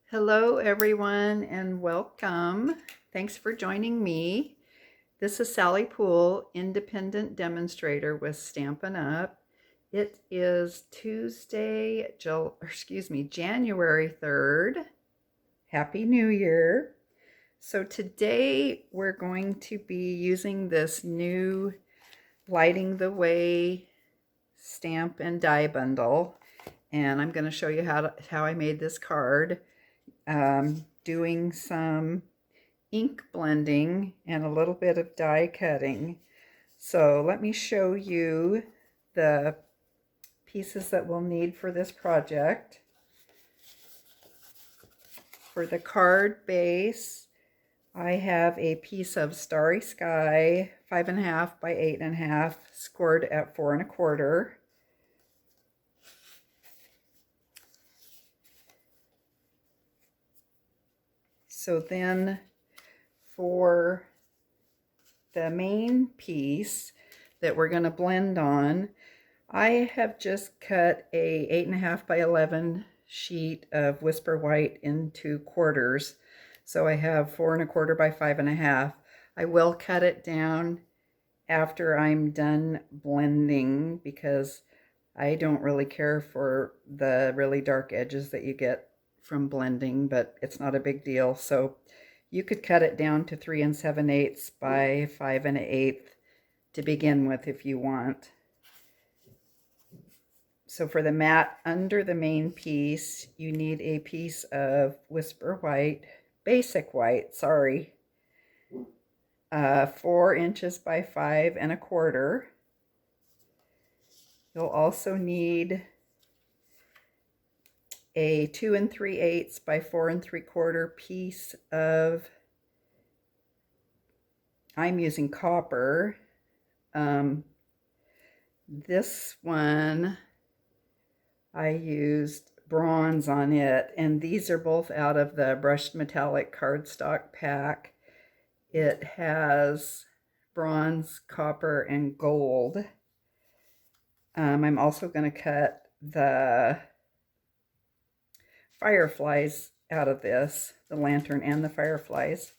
Hello, everyone, and welcome. Thanks for joining me. This is Sally Poole, independent demonstrator with Stampin' Up. It is Tuesday, January 3rd. Happy New Year. So today we're going to be using this new Lighting the Way stamp and die bundle, and I'm going to show you how I made this card. Doing some ink blending and a little bit of die cutting. So let me show you the pieces that we'll need for this project. For the card base, I have a piece of Starry Sky, 5.5 by 8.5, scored at 4 1/4. So then for the main piece that we're going to blend on, I have just cut a 8.5 by 11 sheet of Whisper White into quarters. So I have 4 1/4 by 5.5. I will cut it down after I'm done blending because I don't really care for the really dark edges that you get from blending, but it's not a big deal. So you could cut it down to 3 7/8 by 5 1/8 to begin with if you want. So for the mat under the main piece, you need a piece of Whisper White, Basic White, sorry, 4 inches by 5 1/4. You'll also need a 2 3/8 by 4 3/4 piece of, I'm using copper. This one, I used bronze on it, and these are both out of the brushed metallic cardstock pack. It has bronze, copper, and gold. I'm also going to cut the fireflies out of this, the lantern and the fireflies.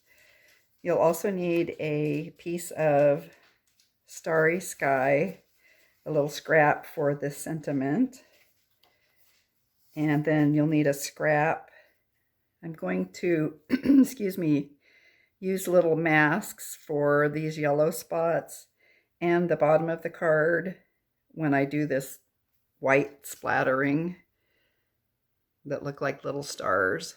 You'll also need a piece of Starry Sky, a little scrap for the sentiment. And then you'll need a scrap. I'm going to, excuse me, use little masks for these yellow spots and the bottom of the card when I do this white splattering that look like little stars.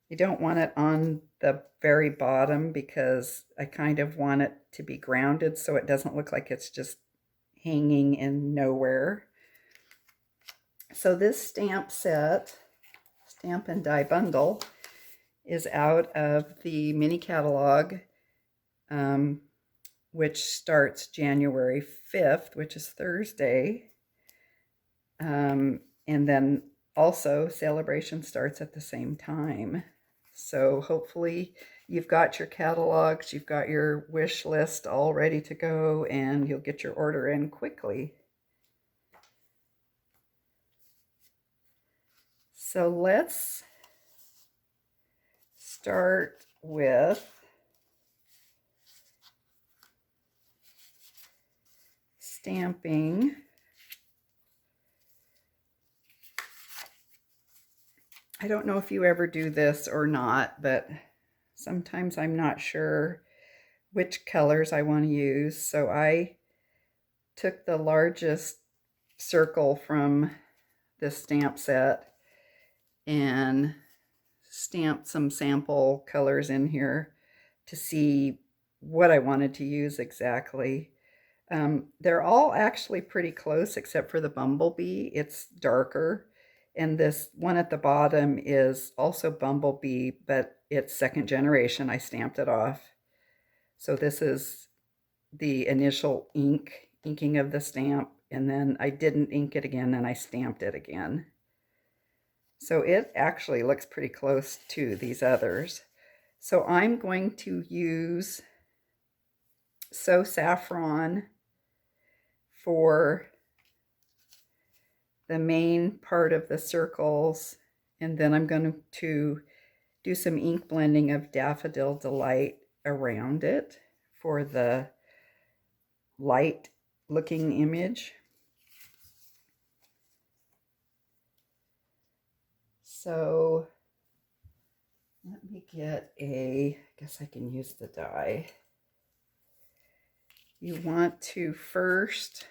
You don't want it on the very bottom because I kind of want it to be grounded so it doesn't look like it's just hanging in nowhere. So this stamp set, stamp and die bundle, is out of the mini catalog, which starts January 5th, which is Thursday. And then also Celebration starts at the same time. So hopefully you've got your catalogs, you've got your wish list all ready to go, and you'll get your order in quickly. So let's start with stamping. I don't know if you ever do this or not, but sometimes I'm not sure which colors I want to use. So I took the largest circle from this stamp set and stamped some sample colors in here to see what I wanted to use exactly. They're all actually pretty close except for the bumblebee. It's darker. And this one at the bottom is also bumblebee, but it's second generation. I stamped it off. So this is the initial inking of the stamp, and then I didn't ink it again and I stamped it again. So it actually looks pretty close to these others. So I'm going to use So Saffron for the main part of the circles And then I'm going to do some ink blending of Daffodil Delight around it for the light looking image. So let me get I guess I can use the die. You want to first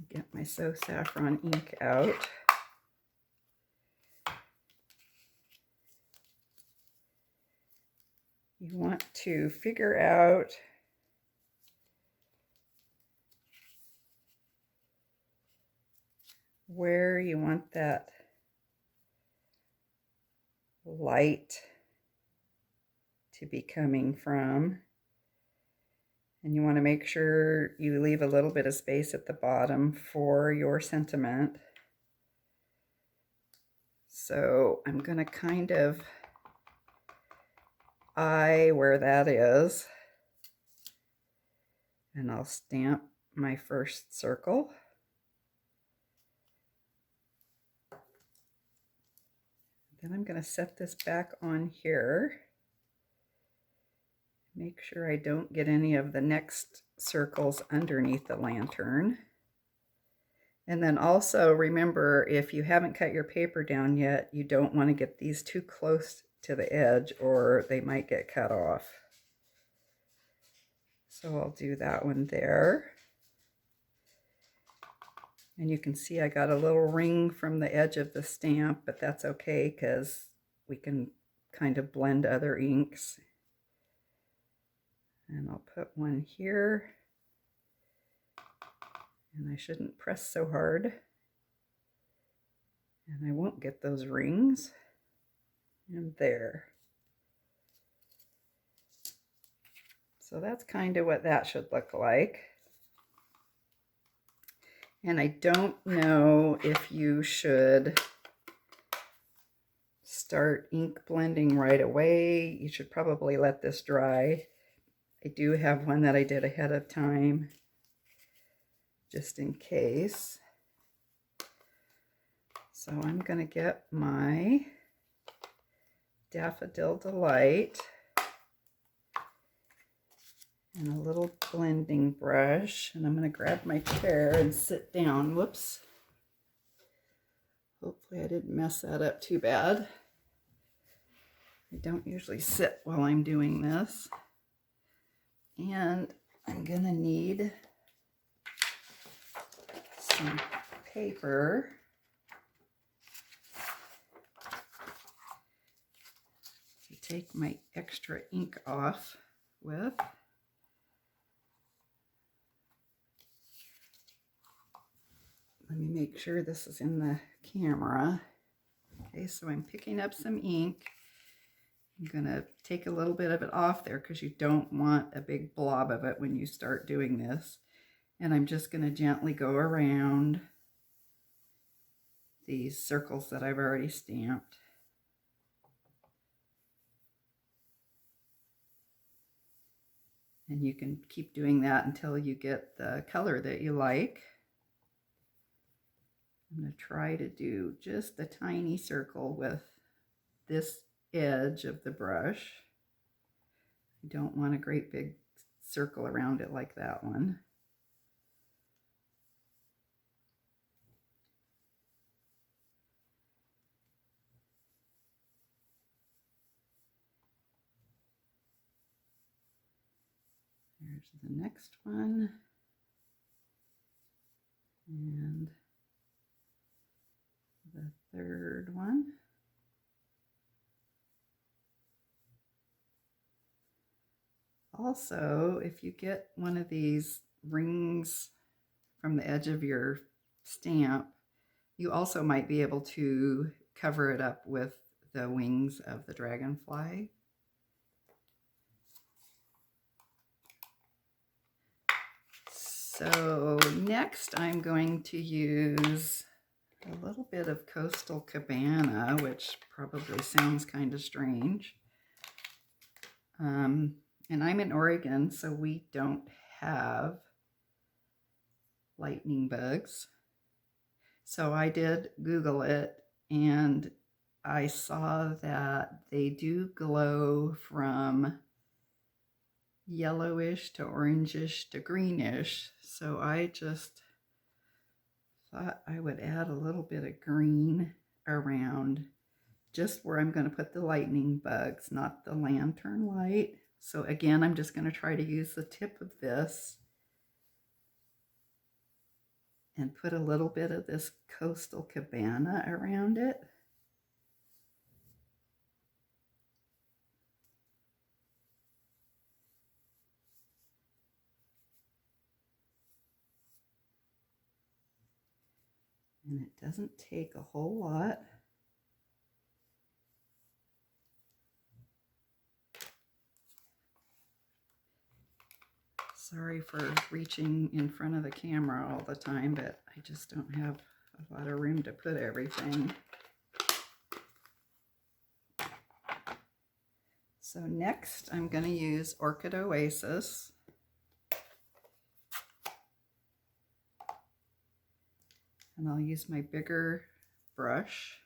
get my So Saffron ink out. You want to figure out where you want that light to be coming from. And you want to make sure you leave a little bit of space at the bottom for your sentiment. So I'm going to kind of eye where that is. And I'll stamp my first circle. Then I'm going to set this back on here. Make sure I don't get any of the next circles underneath the lantern. And then also remember, if you haven't cut your paper down yet, you don't want to get these too close to the edge or they might get cut off. So I'll do that one there. And you can see I got a little ring from the edge of the stamp, but that's okay because we can kind of blend other inks. And I'll put one here. And I shouldn't press so hard. And I won't get those rings. And there. So that's kind of what that should look like. And I don't know if you should start ink blending right away. You should probably let this dry. I do have one that I did ahead of time, just in case. So I'm going to get my Daffodil Delight and a little blending brush, and I'm going to grab my chair and sit down. Whoops. Hopefully I didn't mess that up too bad. I don't usually sit while I'm doing this. And I'm going to need some paper. To take my extra ink off with. Let me make sure this is in the camera. Okay, so I'm picking up some ink. I'm gonna take a little bit of it off there because you don't want a big blob of it when you start doing this. And I'm just gonna gently go around these circles that I've already stamped. And you can keep doing that until you get the color that you like. I'm going to try to do just a tiny circle with this edge of the brush. I don't want a great big circle around it like that one. There's the next one. And the third one. Also, if you get one of these rings from the edge of your stamp, you also might be able to cover it up with the wings of the dragonfly. So next I'm going to use a little bit of Coastal Cabana, which probably sounds kind of strange. And I'm in Oregon, so we don't have lightning bugs. So I did Google it, and I saw that they do glow from yellowish to orangish to greenish. So I just thought I would add a little bit of green around just where I'm going to put the lightning bugs, not the lantern light. So again, I'm just going to try to use the tip of this and put a little bit of this coastal cabana around it. And it doesn't take a whole lot. Sorry for reaching in front of the camera all the time, but I just don't have a lot of room to put everything. So next I'm going to use Orchid Oasis. And I'll use my bigger brush.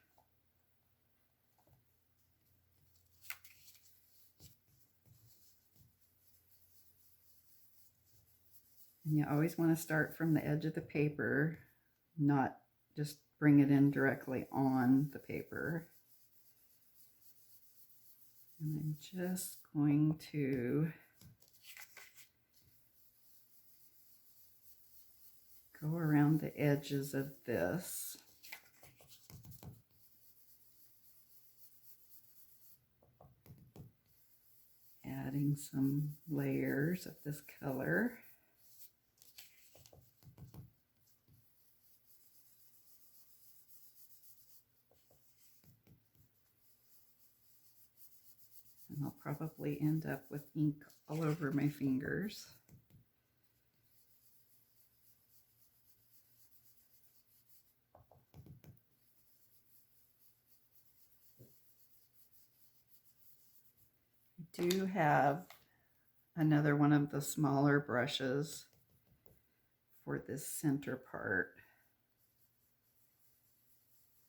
And you always want to start from the edge of the paper, not just bring it in directly on the paper. And I'm just going to go around the edges of this. Adding some layers of this color. And I'll probably end up with ink all over my fingers. I do have another one of the smaller brushes for this center part.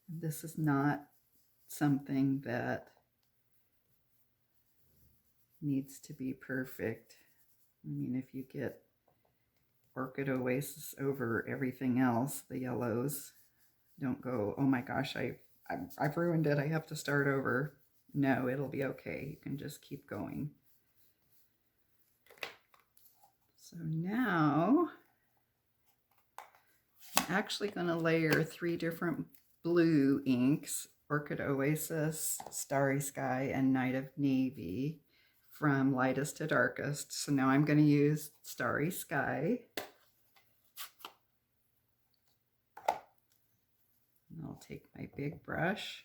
This is not something that needs to be perfect. I mean, if you get Orchid Oasis over everything else, the yellows, don't go, oh my gosh, I've ruined it, I have to start over. No, it'll be okay. You can just keep going. So now I'm actually going to layer 3 different blue inks, Orchid Oasis, Starry Sky, and Night of Navy, from lightest to darkest. So now I'm going to use Starry Sky. And I'll take my big brush.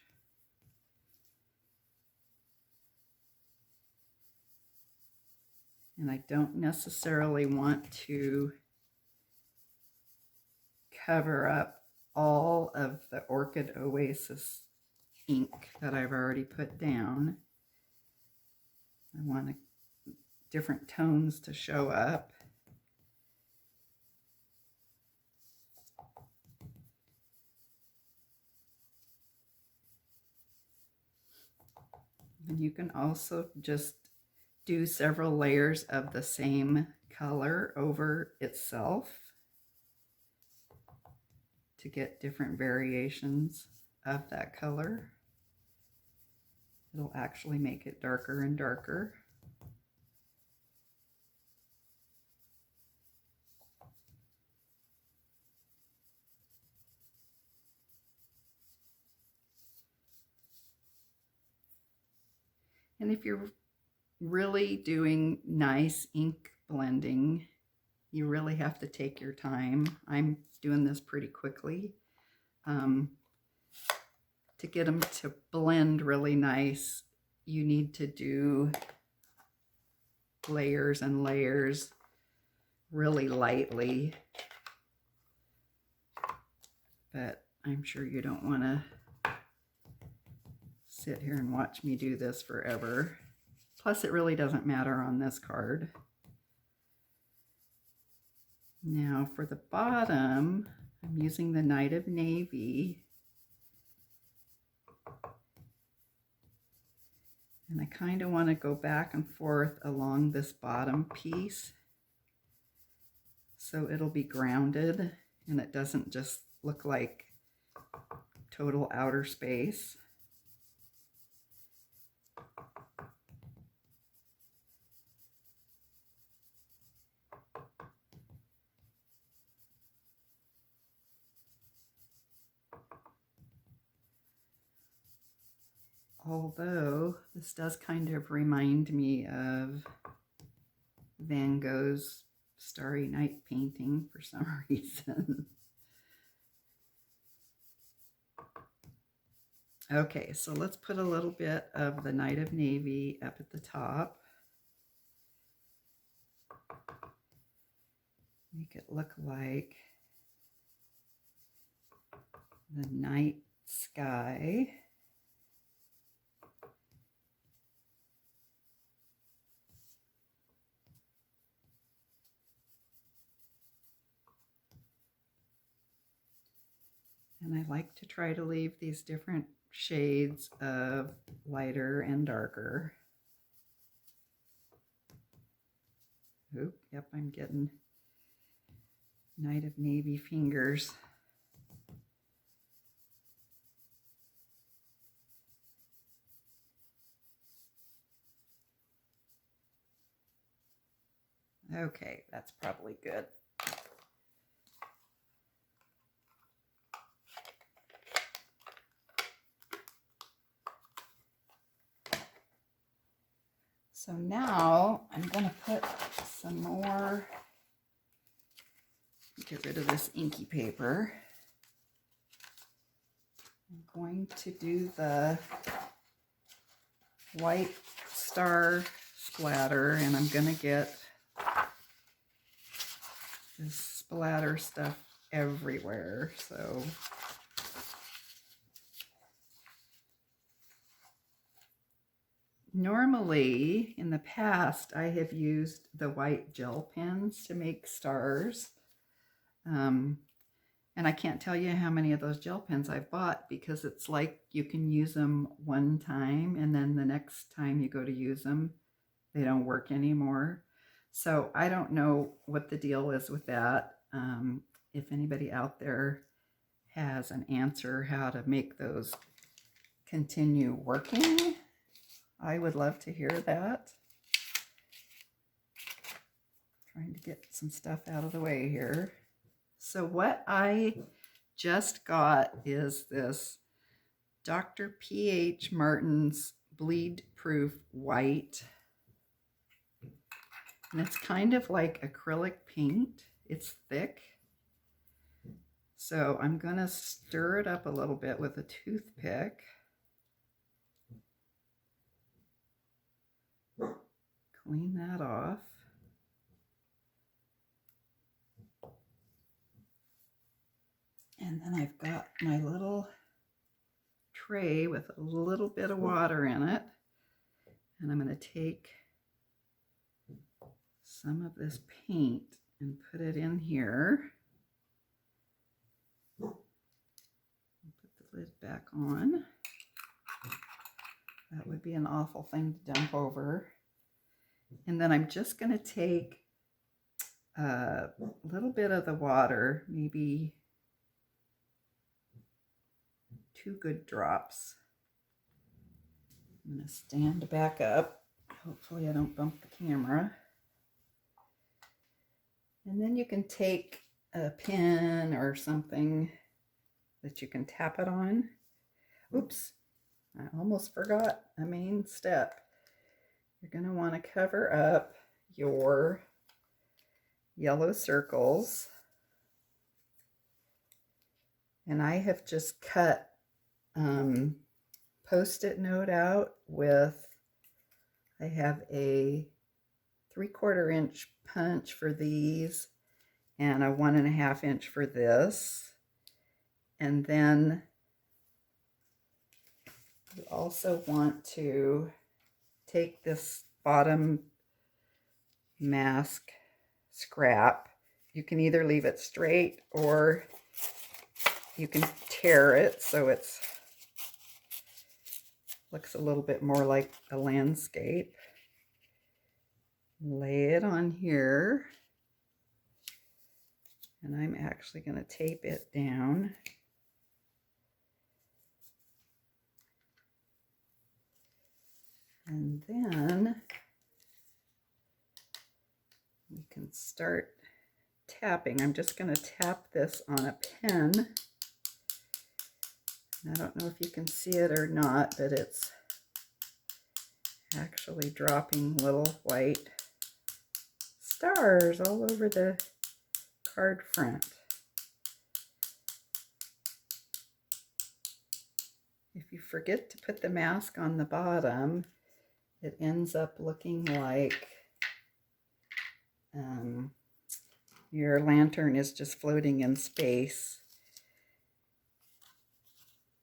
And I don't necessarily want to cover up all of the Orchid Oasis ink that I've already put down. I want different tones to show up. And you can also just do several layers of the same color over itself to get different variations of that color. It'll actually make it darker and darker. And if you're really doing nice ink blending, you really have to take your time. I'm doing this pretty quickly. To get them to blend really nice, you need to do layers and layers really lightly. But I'm sure you don't want to sit here and watch me do this forever. Plus, it really doesn't matter on this card. Now for the bottom, I'm using the Night of Navy. And I kind of want to go back and forth along this bottom piece so it'll be grounded and it doesn't just look like total outer space. Although this does kind of remind me of Van Gogh's Starry Night painting for some reason. Okay, so let's put a little bit of the Night of Navy up at the top. Make it look like the night sky. And I like to try to leave these different shades of lighter and darker. Oop, yep, I'm getting Night of Navy fingers. Okay, that's probably good. So now I'm going to put some more, get rid of this inky paper. I'm going to do the white star splatter, and I'm going to get this splatter stuff everywhere. So normally, in the past, I have used the white gel pens to make stars. And I can't tell you how many of those gel pens I've bought, because it's like you can use them one time and then the next time you go to use them, they don't work anymore. So I don't know what the deal is with that. If anybody out there has an answer how to make those continue working, I would love to hear that. Trying to get some stuff out of the way here. So what I just got is this Dr. P.H. Martin's Bleed Proof White. And it's kind of like acrylic paint. It's thick. So I'm going to stir it up a little bit with a toothpick. Clean that off. And then I've got my little tray with a little bit of water in it. And I'm going to take some of this paint and put it in here. Put the lid back on. That would be an awful thing to dump over. And then I'm just going to take a little bit of the water, maybe 2 good drops. I'm going to stand back up. Hopefully I don't bump the camera. And then you can take a pin or something that you can tap it on. Oops, I almost forgot a main step. You're going to want to cover up your yellow circles. And I have just cut Post-it note out with, I have a 3/4 inch punch for these and a 1.5 inch for this. And then you also want to take this bottom mask scrap. You can either leave it straight or you can tear it so it's Looks a little bit more like a landscape. Lay it on here. And I'm actually going to tape it down. And then we can start tapping. I'm just going to tap this on a pen. I don't know if you can see it or not, but it's actually dropping little white stars all over the card front. If you forget to put the mask on the bottom, it ends up looking like your lantern is just floating in space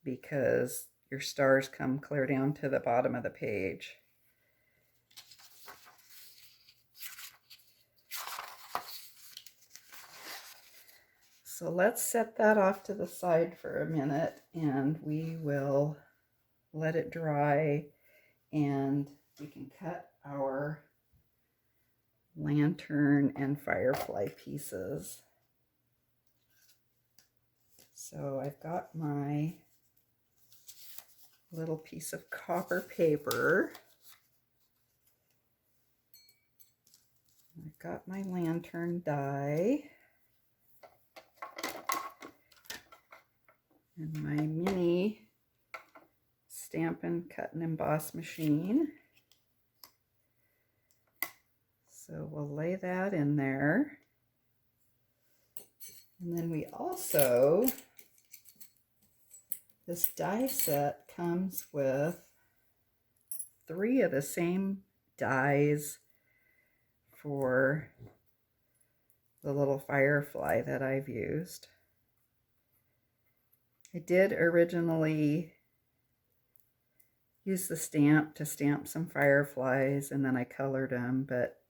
because your stars come clear down to the bottom of the page. So let's set that off to the side for a minute and we will let it dry and we can cut our lantern and firefly pieces. So I've got my little piece of copper paper. I've got my lantern die and my mini Stampin' cut and emboss machine. So we'll lay that in there. And then we also, this die set comes with 3 of the same dies for the little firefly that I've used. I did originally use the stamp to stamp some fireflies and then I colored them, but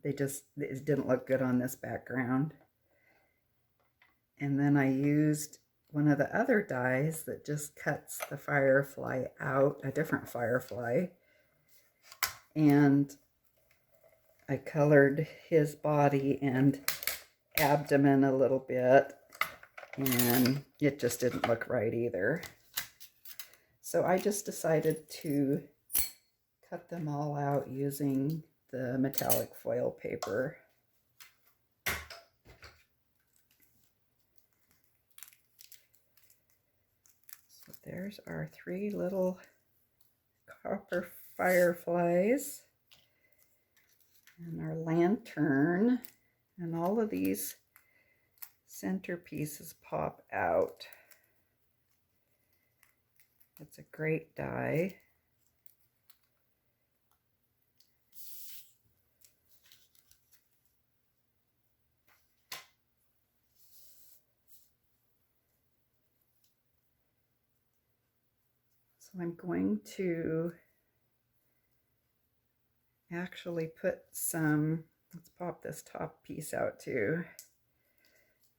it didn't look good on this background. And then I used one of the other dies that just cuts the firefly out, a different firefly, and I colored his body and abdomen a little bit, and it just didn't look right either. So I just decided to cut them all out using the metallic foil paper. So there's our 3 little copper fireflies and our lantern, and all of these centerpieces pop out. It's a great die. So I'm going to actually put some, let's pop this top piece out too,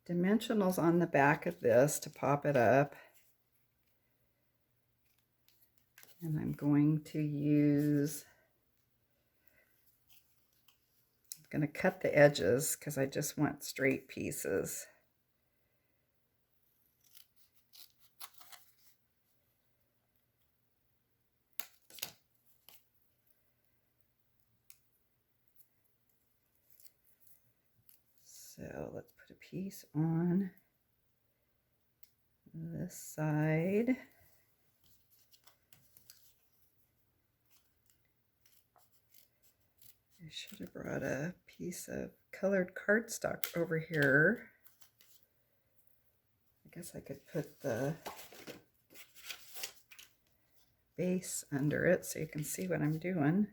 dimensionals on the back of this to pop it up. And I'm going to use, I'm going to cut the edges because I just want straight pieces. So let's put a piece on this side. I should have brought a piece of colored cardstock over here. I guess I could put the base under it so you can see what I'm doing.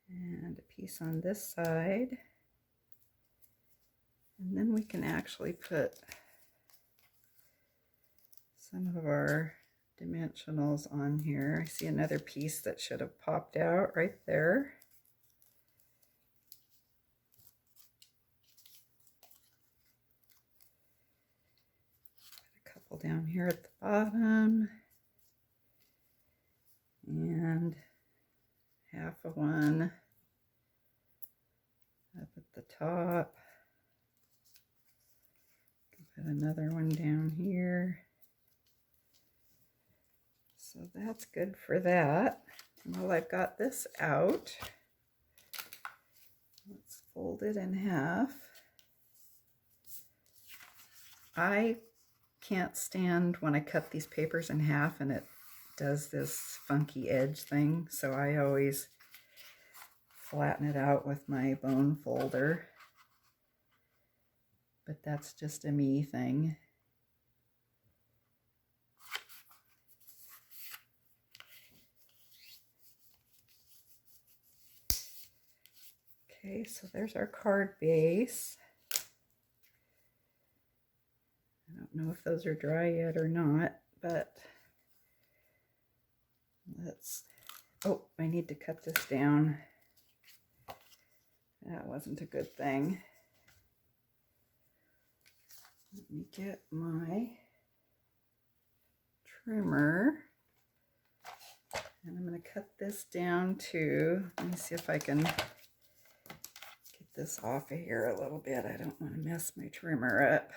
And a piece on this side. And then we can actually put some of our dimensionals on here. I see another piece that should have popped out right there. Put a couple down here at the bottom, and half of one up at the top. Put another one down here. So that's good for that. Well, I've got this out. Let's fold it in half. I can't stand when I cut these papers in half and it does this funky edge thing, so I always flatten it out with my bone folder. But that's just a me thing. Okay, so there's our card base. I don't know if those are dry yet or not, but let's, oh, I need to cut this down. That wasn't a good thing. Let me get my trimmer, and I'm going to cut this down to, let me see if I can get this off of here a little bit. I don't want to mess my trimmer up.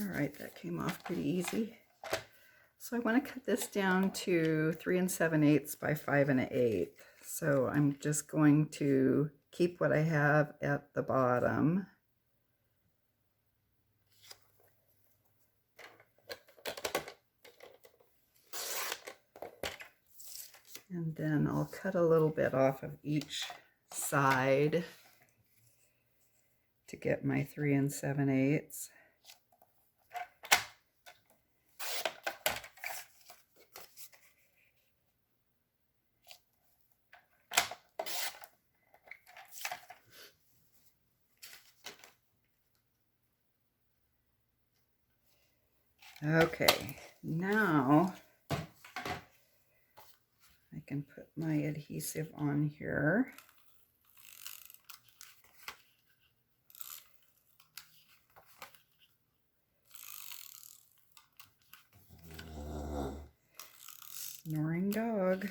All right, that came off pretty easy. So I want to cut this down to 3 7/8 by 5 1/8. So I'm just going to keep what I have at the bottom. And then I'll cut a little bit off of each side to get my 3 7/8. Okay, now I can put my adhesive on here. Snoring dog.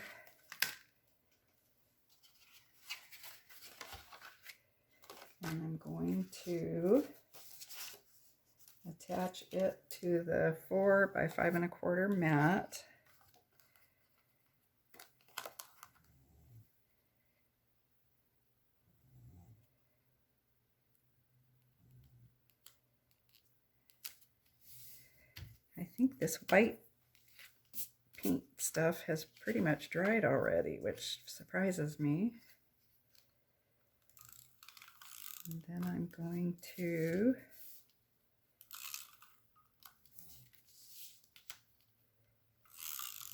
And I'm going to attach it to the 4 by 5 1/4 mat. I think this white paint stuff has pretty much dried already, which surprises me. And then I'm going to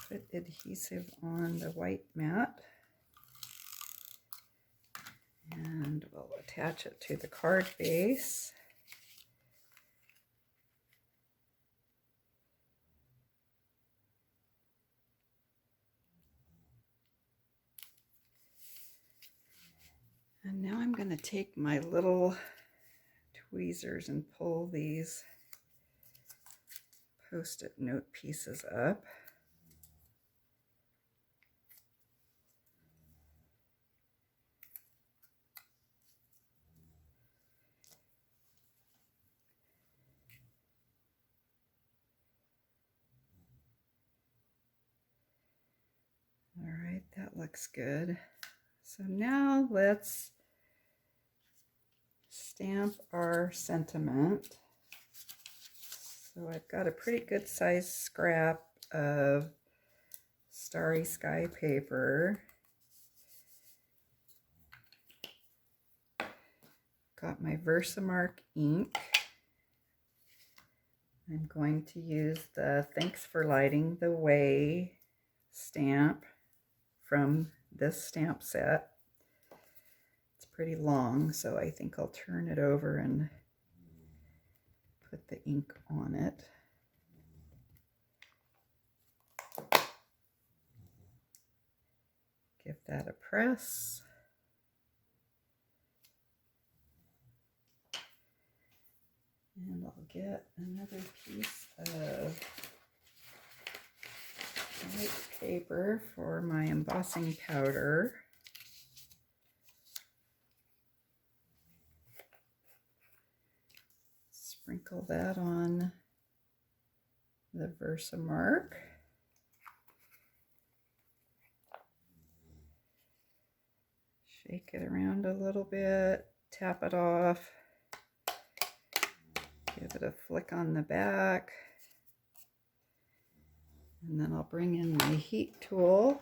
put adhesive on the white mat, and we'll attach it to the card base. And now I'm going to take my little tweezers and pull these Post-it note pieces up. All right, that looks good. So now let's stamp our sentiment. So I've got a pretty good sized scrap of Starry Sky paper. Got my Versamark ink. I'm going to use the Thanks for Lighting the Way stamp from this stamp set. It's pretty long, so I think I'll turn it over and put the ink on it. Give that a press. And I'll get another piece of white paper for my embossing powder. Sprinkle that on the Versamark. Shake it around a little bit, tap it off, give it a flick on the back, and then I'll bring in my heat tool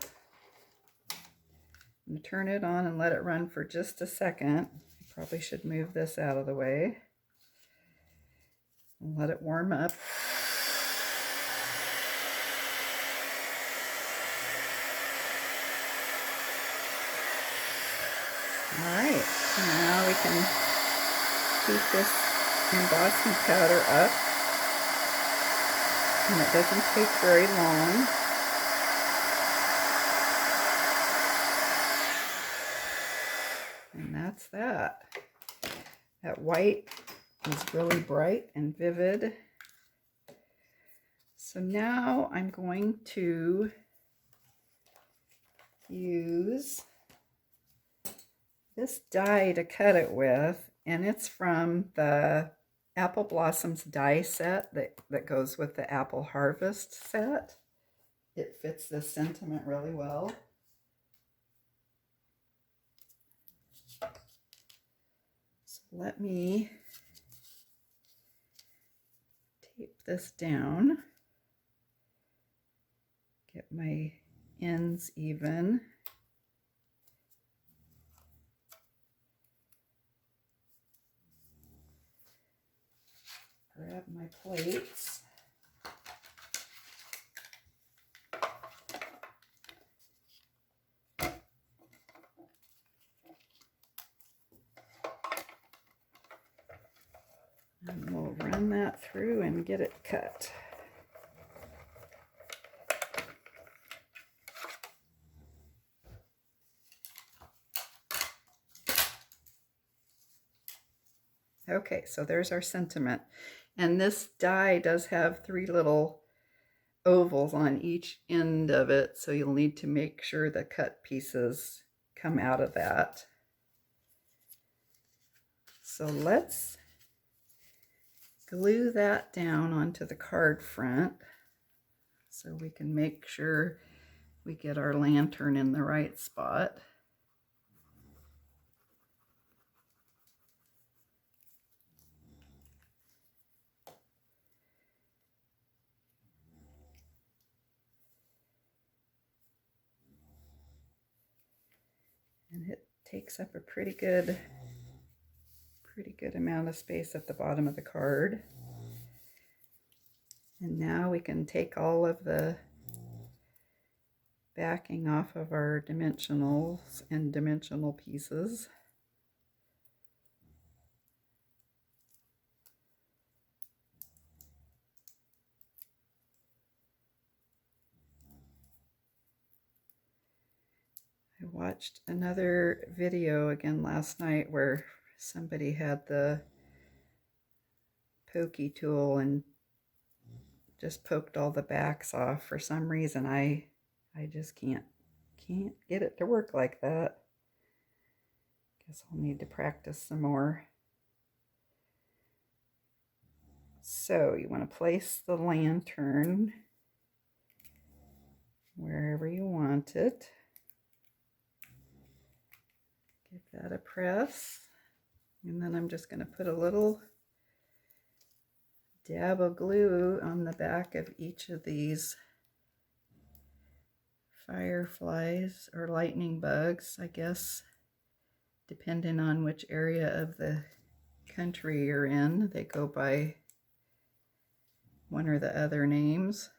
and turn it on and let it run for just a second. I probably should move this out of the way and let it warm up. All right, now we can heat this embossing powder up, and it doesn't take very long. And that's that. That white is really bright and vivid. So now I'm going to use this die to cut it with, and it's from the Apple Blossoms die set that goes with the Apple Harvest set. It fits this sentiment really well. So let me tape this down, get my ends even. Grab my plates. And we'll run that through and get it cut. Okay, so there's our sentiment. And this die does have 3 little ovals on each end of it, so you'll need to make sure the cut pieces come out of that. So let's glue that down onto the card front so we can make sure we get our lantern in the right spot. And it takes up a pretty good amount of space at the bottom of the card. And now we can take all of the backing off of our dimensionals and dimensional pieces. I watched another video again last night where somebody had the pokey tool and just poked all the backs off. For some reason I just can't get it to work like that. Guess I'll need to practice some more. So you want to place the lantern wherever you want it. Give that a press. And then I'm just going to put a little dab of glue on the back of each of these fireflies or lightning bugs, I guess, depending on which area of the country you're in. They go by one or the other names.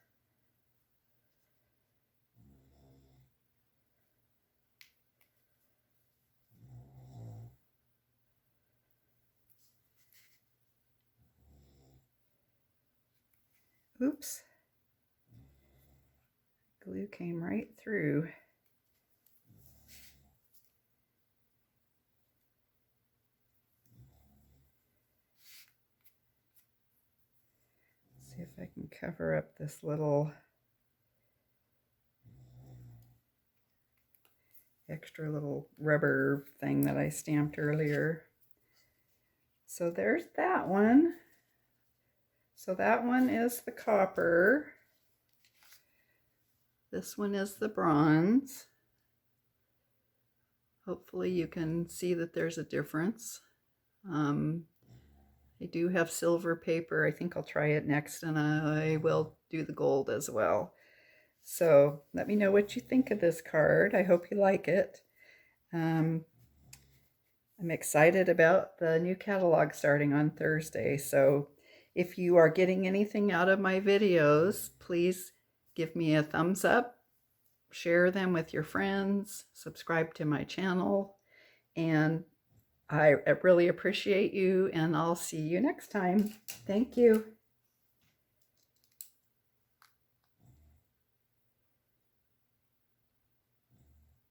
Oops. Glue came right through. See if I can cover up this little extra little rubber thing that I stamped earlier. So there's that one. So that one is the copper. This one is the bronze. Hopefully you can see that there's a difference. I do have silver paper. I think I'll try it next, and I will do the gold as well. So let me know what you think of this card. I hope you like it. I'm excited about the new catalog starting on Thursday. So if you are getting anything out of my videos, please give me a thumbs up, share them with your friends, subscribe to my channel, and I really appreciate you, and I'll see you next time. Thank you.